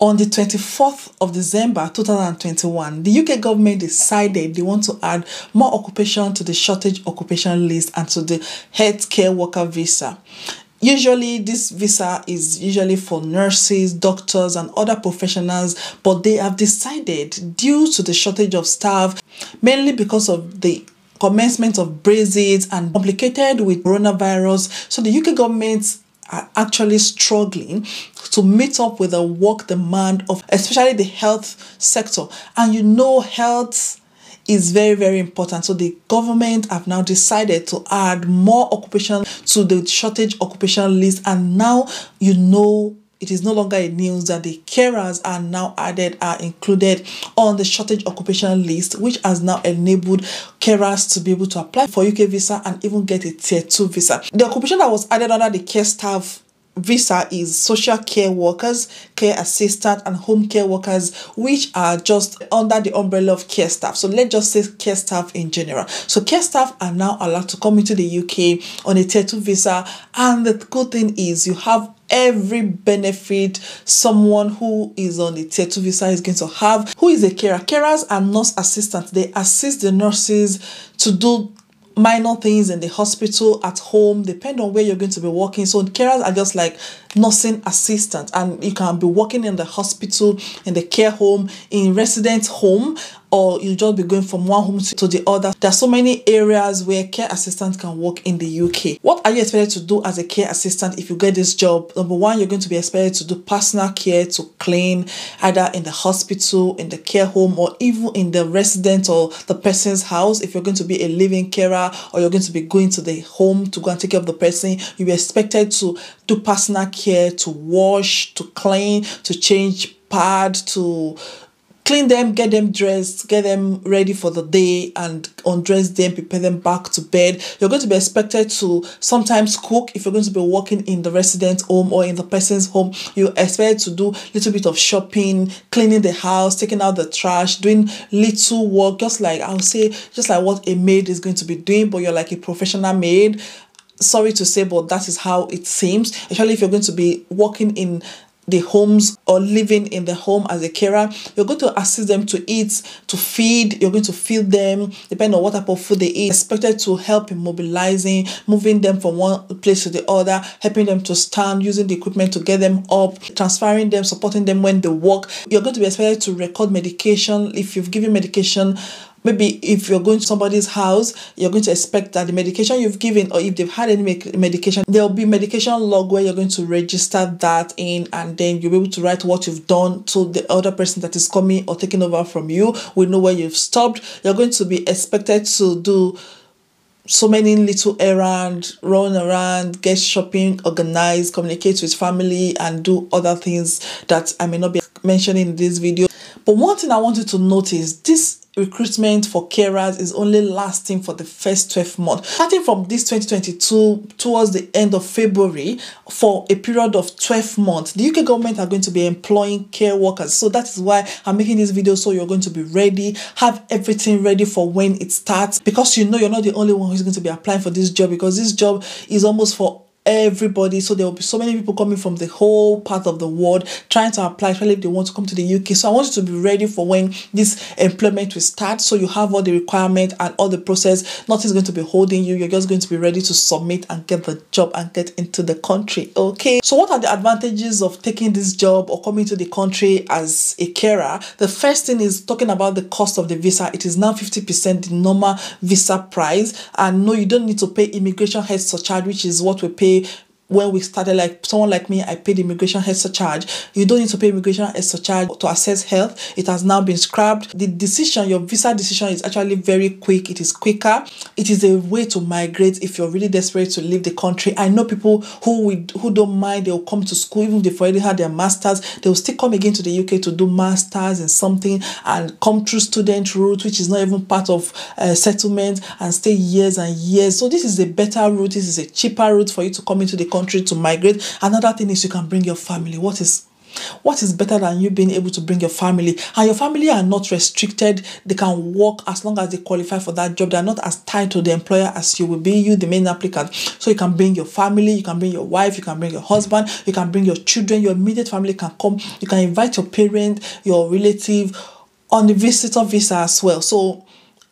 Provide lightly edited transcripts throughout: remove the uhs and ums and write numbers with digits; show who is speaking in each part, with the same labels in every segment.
Speaker 1: On the 24th of December 2021, the UK government decided they want to add more occupation to the shortage occupation list and to the healthcare worker visa. Usually, this visa is usually for nurses, doctors, and other professionals, but they have decided, due to the shortage of staff, mainly because of the commencement of Brexit and complicated with coronavirus, so the UK government are actually struggling to meet up with the work demand of especially the health sector. And you know, health is very, very important. So the government have now decided to add more occupation to the shortage occupation list. And now, you know, it is no longer a news that the carers are now are included on the shortage occupation list, which has now enabled carers to be able to apply for UK visa and even get a tier 2 visa. The occupation that was added under the care staff visa is social care workers, care assistant, and home care workers, which are just under the umbrella of care staff. So let's just say care staff in general. So care staff are now allowed to come into the UK on a tier 2 visa, and the good thing is you have every benefit someone who is on the tier 2 visa is going to have. Who is a carer? Carers are nurse assistants. They assist the nurses to do minor things in the hospital, at home, depend on where you're going to be working. So carers are just like nursing assistants, and you can be working in the hospital, in the care home, in resident home, or you just be going from one home to the other. There are so many areas where care assistants can work in the UK. What are you expected to do as a care assistant if you get this job? Number one, you're going to be expected to do personal care, to clean, either in the hospital, in the care home, or even in the resident or the person's house. If you're going to be a living carer, or you're going to be going to the home to go and take care of the person, you'll be expected to do personal care, to wash, to clean, to change pad, to clean them, get them dressed, get them ready for the day, and undress them, prepare them back to bed. You're going to be expected to sometimes cook. If you're going to be working in the resident home or in the person's home, you're expected to do a little bit of shopping, cleaning the house, taking out the trash, doing little work, just like I would say, just like what a maid is going to be doing, but you're like a professional maid. Sorry to say, but that is how it seems. Especially if you're going to be working in the homes or living in the home as a carer, you're going to assist them to eat, to feed. You're going to feed them, depending on what type of food they eat. Expected to help in mobilizing, moving them from one place to the other, helping them to stand, using the equipment to get them up, transferring them, supporting them when they walk. You're going to be expected to record medication. If you've given medication, maybe if you're going to somebody's house, you're going to expect that the medication you've given, or if they've had any medication, there'll be medication log where you're going to register that in, and then you'll be able to write what you've done, so the other person that is coming or taking over from you will know where you've stopped. You're going to be expected to do so many little errands, run around, get shopping, organize, communicate with family, and do other things that I may not be mentioning in this video. But one thing I want you to notice, this recruitment for carers is only lasting for the first 12 months. Starting from this 2022 towards the end of February, for a period of 12 months, the UK government are going to be employing care workers. So that is why I'm making this video, so you're going to be ready, have everything ready for when it starts, because you know you're not the only one who's going to be applying for this job, because this job is almost for everybody. So there will be so many people coming from the whole part of the world trying to apply, especially if they want to come to the UK. So I want you to be ready for when this employment will start, so you have all the requirements and all the process. Nothing's going to be holding you. You're just going to be ready to submit and get the job and get into the country. Okay, so what are the advantages of taking this job or coming to the country as a carer? The first thing is talking about the cost of the visa. It is now 50% the normal visa price, and no, you don't need to pay immigration head surcharge, which is what we pay when we started. Like someone like me, I paid immigration head surcharge. You don't need to pay immigration head surcharge to access health. It has now been scrapped. The decision, your visa decision, is actually very quick. It is quicker. It is a way to migrate if you're really desperate to leave the country. I know people who don't mind. They'll come to school, even if they've already had their masters, they'll still come again to the UK to do masters in something and come through student route, which is not even part of settlement, and stay years and years. So this is a better route. This is a cheaper route for you to come into the country to migrate. Another thing is you can bring your family. What is What is better than you being able to bring your family? And your family are not restricted. They can work as long as they qualify for that job. They are not as tied to the employer as you will be, you the main applicant. So you can bring your family, you can bring your wife, you can bring your husband, you can bring your children, your immediate family can come. You can invite your parent, your relative on the visitor visa as well. So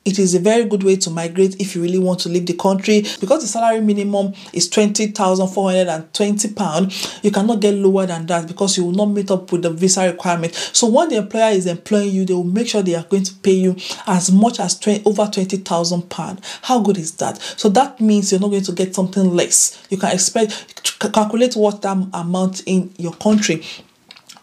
Speaker 1: it is a very good way to migrate if you really want to leave the country. Because the salary minimum is £20,420, you cannot get lower than that because you will not meet up with the visa requirement. So when the employer is employing you, they will make sure they are going to pay you as much as over £20,000. How good is that? So that means you're not going to get something less. You can expect, calculate what that amount in your country.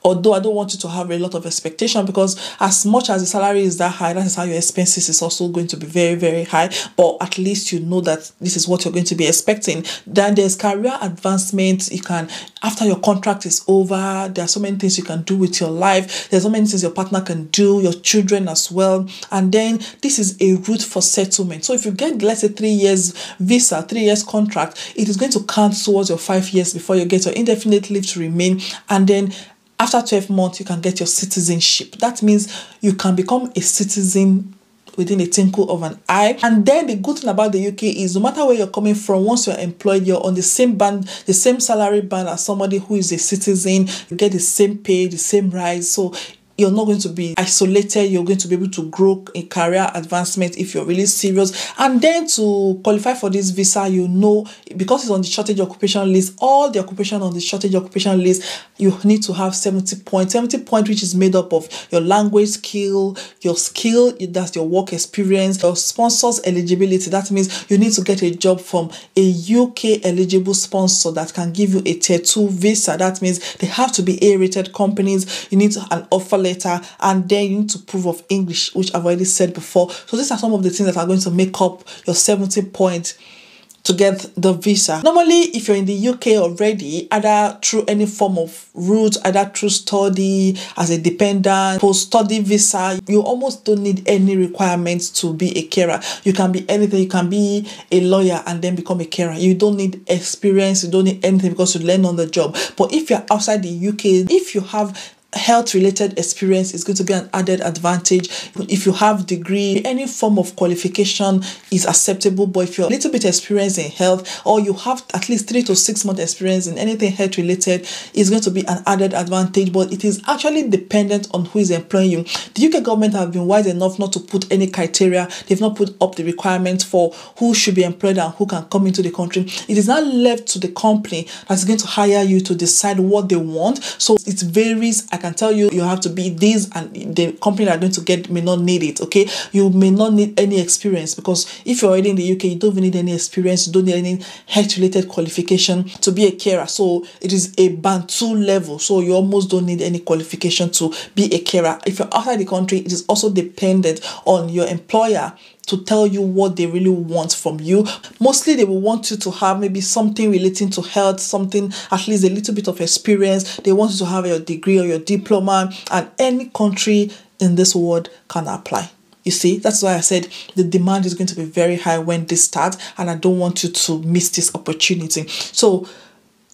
Speaker 1: Although I don't want you to have a lot of expectation, because as much as the salary is that high, that is how your expenses is also going to be very, very high. But at least you know that this is what you're going to be expecting. Then there's career advancement. You can, after your contract is over, there are so many things you can do with your life. There's so many things your partner can do, your children as well. And then this is a route for settlement. So if you get, let's say, 3 years visa, 3 years contract, it is going to count towards your 5 years before you get your indefinite leave to remain. And then after 12 months, you can get your citizenship. That means you can become a citizen within a twinkle of an eye. And then the good thing about the UK is no matter where you're coming from, once you're employed, you're on the same band, the same salary band as somebody who is a citizen. You get the same pay, the same rise. So you're not going to be isolated. You're going to be able to grow in career advancement if you're really serious. And then to qualify for this visa, you know, because it's on the shortage occupation list, all the occupation on the shortage occupation list, you need to have 70 points. 70 points, which is made up of your language skill, that's your work experience, your sponsor's eligibility. That means you need to get a job from a UK eligible sponsor that can give you a tier 2 visa. That means they have to be A-rated companies. You need an offer letter, and then you need to prove of English, which I've already said before. So these are some of the things that are going to make up your 70 points to get the visa. Normally, if you're in the UK already, either through any form of route, either through study, as a dependent, post-study visa, you almost don't need any requirements to be a carer. You can be anything. You can be a lawyer and then become a carer. You don't need experience. You don't need anything because you learn on the job. But if you're outside the UK, if you have health-related experience, is going to be an added advantage. If you have degree, any form of qualification is acceptable. But if you're a little bit experienced in health, or you have at least 3 to 6 months experience in anything health-related, is going to be an added advantage. But it is actually dependent on who is employing you. The UK government have been wise enough not to put any criteria. They've not put up the requirements for who should be employed and who can come into the country. It is now left to the company that's going to hire you to decide what they want. So it varies. I can tell you, you have to be this, and the company that are going to get may not need it. Okay, you may not need any experience, because if you're already in the UK, you don't even need any experience. You don't need any health-related qualification to be a carer. So it is a band 2 level. So you almost don't need any qualification to be a carer. If you're outside the country, it is also dependent on your employer to tell you what they really want from you. Mostly they will want you to have maybe something relating to health, something, at least a little bit of experience. They want you to have your degree or your diploma, and any country in this world can apply. You see, that's why I said the demand is going to be very high when this starts, and I don't want you to miss this opportunity. So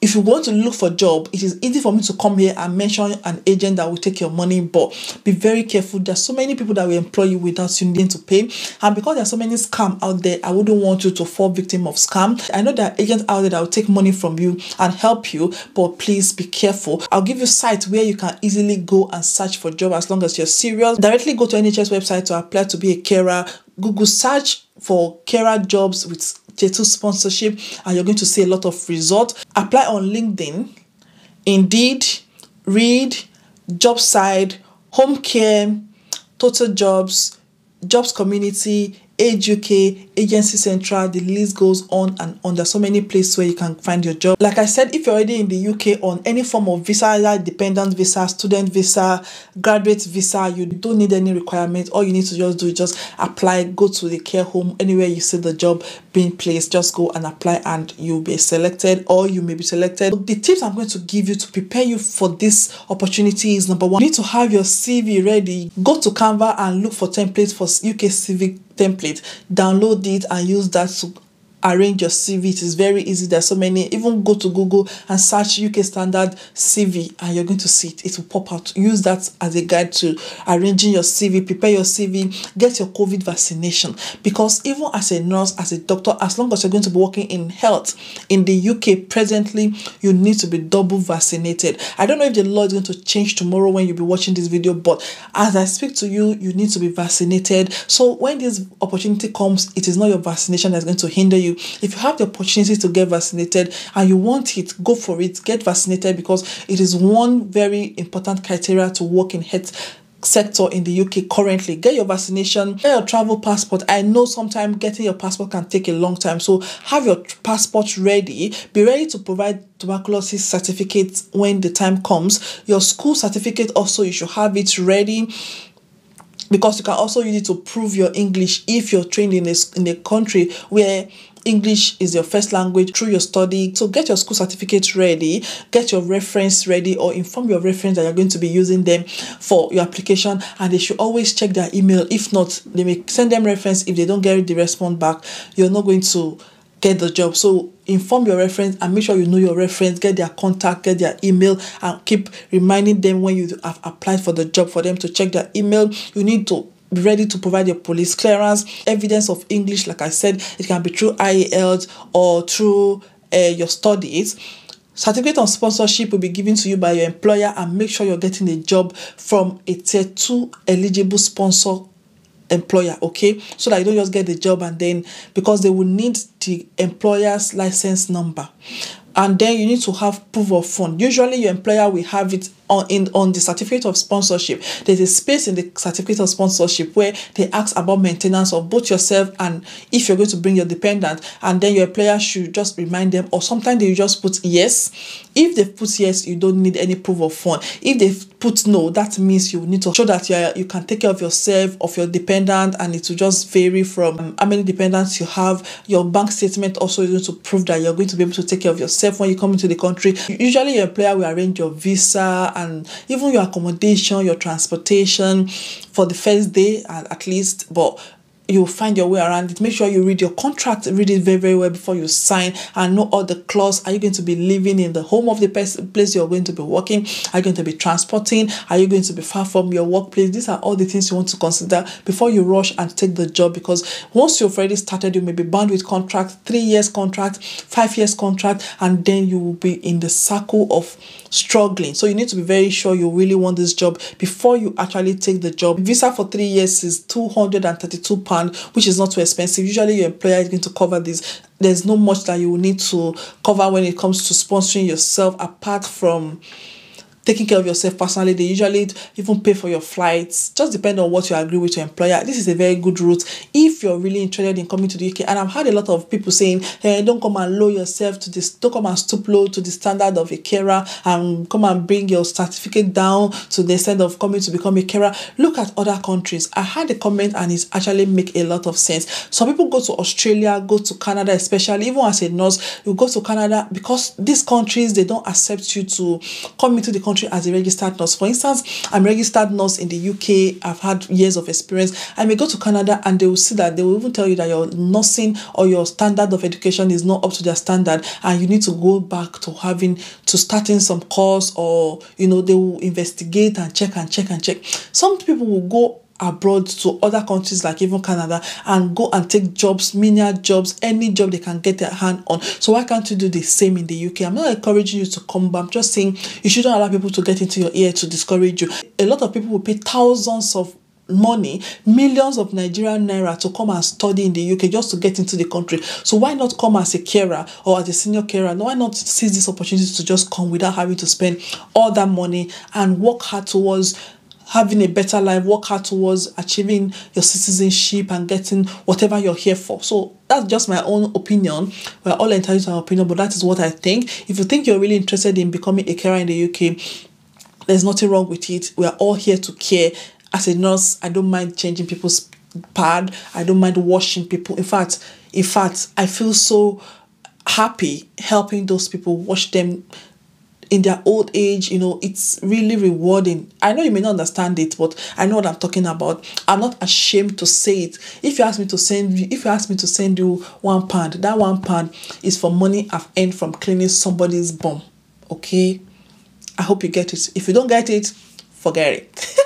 Speaker 1: if you want to look for a job, it is easy for me to come here and mention an agent that will take your money, but be very careful. There's so many people that will employ you without you needing to pay, and because there's so many scams out there, I wouldn't want you to fall victim of scam. I know there are agents out there that will take money from you and help you, but please be careful. I'll give you sites where you can easily go and search for a job as long as you're serious. Directly go to NHS website to apply to be a carer. Google search for carer jobs with Tier 2 sponsorship, and you're going to see a lot of results. Apply on LinkedIn, Indeed, Reed, Jobside, Home Care, Total Jobs, Jobs Community, Age UK, Agency Central. The list goes on and on. There's so many places where you can find your job. Like I said, if you're already in the UK on any form of visa, either dependent visa, student visa, graduate visa, you don't need any requirements. All you need to just do is just apply, go to the care home, anywhere you see the job being placed, just go and apply, and you'll be selected, or you may be selected. The tips I'm going to give you to prepare you for this opportunity is: number one, you need to have your CV ready. Go to Canva and look for templates for UK CV template, download it and use that to arrange your CV. It is very easy. There's so many. Even go to Google and search UK standard CV and you're going to see it. It will pop out. Use that as a guide to arranging your CV, prepare your CV, get your COVID vaccination. Because even as a nurse, as a doctor, as long as you're going to be working in health in the UK presently, you need to be double vaccinated. I don't know if the law is going to change tomorrow when you'll be watching this video, but as I speak to you, you need to be vaccinated. So when this opportunity comes, it is not your vaccination that's going to hinder you. If you have the opportunity to get vaccinated and you want it, go for it, get vaccinated, because it is one very important criteria to work in health sector in the UK currently. Get your vaccination, get your travel passport. I know sometimes getting your passport can take a long time, so have your passport ready. Be ready to provide tuberculosis certificates when the time comes. Your school certificate also, you should have it ready, because you can also use it to prove your English if you're trained in a country where English is your first language through your study. So get your school certificate ready, get your reference ready, or inform your reference that you're going to be using them for your application, and they should always check their email. If not, they may send them reference. If they don't get the response back, you're not going to get the job. So inform your reference and make sure you know your reference, get their contact, get their email, and keep reminding them when you have applied for the job for them to check their email. You need to be ready to provide your police clearance, evidence of English. Like I said, it can be through IELTS or through your studies. Certificate of sponsorship will be given to you by your employer, and make sure you're getting a job from a tier 2 eligible sponsor employer, okay, so that you don't just get the job and then, because they will need the employer's license number, and then you need to have proof of fund. Usually your employer will have it on the certificate of sponsorship. There's a space in the certificate of sponsorship where they ask about maintenance of both yourself and if you're going to bring your dependent, and then your employer should just remind them, or sometimes they just put yes. If they put yes, you don't need any proof of fund. If they put no, that means you need to show that you can take care of yourself, of your dependent, and it will just vary from how many dependents you have. Your bank statement also is going to prove that you're going to be able to take care of yourself when you come into the country. Usually your employer will arrange your visa and even your accommodation, your transportation for the first day at least, but you'll find your way around it. Make sure you read your contract, read it very, very well before you sign, and know all the clause. Are you going to be living in the home of the place you're going to be working? Are you going to be transporting? Are you going to be far from your workplace? These are all the things you want to consider before you rush and take the job, because once you've already started, you may be bound with contract, 3 years contract, 5 years contract, and then you will be in the circle of struggling. So you need to be very sure you really want this job before you actually take the job. Visa for 3 years is £232, which is not too expensive. Usually your employer is going to cover this. There's not much that you will need to cover when it comes to sponsoring yourself, apart from taking care of yourself personally. They usually even pay for your flights. Just depend on what you agree with your employer. This is a very good route if you're really interested in coming to the UK. And I've had a lot of people saying, hey, don't come and lower yourself to this, don't come and stoop low to the standard of a carer, and come and bring your certificate down to the extent of coming to become a carer. Look at other countries. I had a comment and it actually make a lot of sense. Some people go to Australia, go to Canada, especially even as a nurse, you go to Canada because these countries, they don't accept you to come into the country as a registered nurse. For instance, I'm a registered nurse in the UK. I've had years of experience. I may go to Canada and they will see that, they will even tell you that your nursing or your standard of education is not up to their standard, and you need to go back to starting some course, or they will investigate and check. Some people will go abroad to other countries like even Canada and go and take jobs, menial jobs, any job they can get their hand on. So why can't you do the same in the UK? I'm not encouraging you to come, but I'm just saying you shouldn't allow people to get into your ear to discourage you. A lot of people will pay thousands of money, millions of Nigerian naira to come and study in the UK just to get into the country. So why not come as a carer or as a senior carer? Why not seize this opportunity to just come without having to spend all that money and work hard towards having a better life, work hard towards achieving your citizenship and getting whatever you're here for. So that's just my own opinion. We're all entitled to our opinion, but that is what I think. If you think you're really interested in becoming a carer in the UK, there's nothing wrong with it. We are all here to care. As a nurse, I don't mind changing people's pad. I don't mind washing people. In fact, I feel so happy helping those people, wash them in their old age. It's really rewarding. I know you may not understand it, but I know what I'm talking about. I'm not ashamed to say it. If you ask me to send you £1, that £1 is for money I've earned from cleaning somebody's bum. Okay, I hope you get it. If you don't get it, forget it.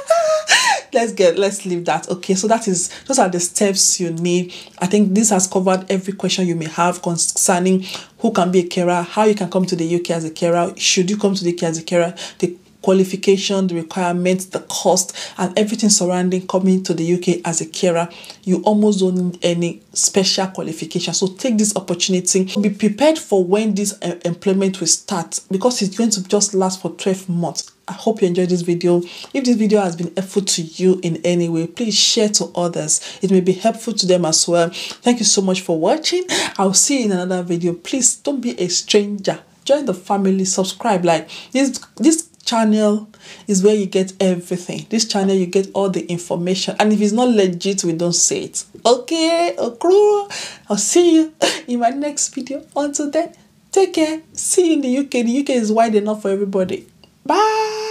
Speaker 1: Let's leave that. Okay, so those are the steps you need. I think this has covered every question you may have concerning who can be a carer, how you can come to the UK as a carer, should you come to the UK as a carer, the qualification, the requirements, the cost, and everything surrounding coming to the UK as a carer. You almost don't need any special qualification. So take this opportunity. Be prepared for when this employment will start, because it's going to just last for 12 months. I hope you enjoyed this video. If this video has been helpful to you in any way, please share to others. It may be helpful to them as well. Thank you so much for watching. I'll see you in another video. Please don't be a stranger. Join the family. Subscribe. Like this channel is where you get everything. This channel, you get all the information. And if it's not legit, we don't say it. Okay? I'll see you in my next video. Until then, take care. See you in the UK. The UK is wide enough for everybody. Bye.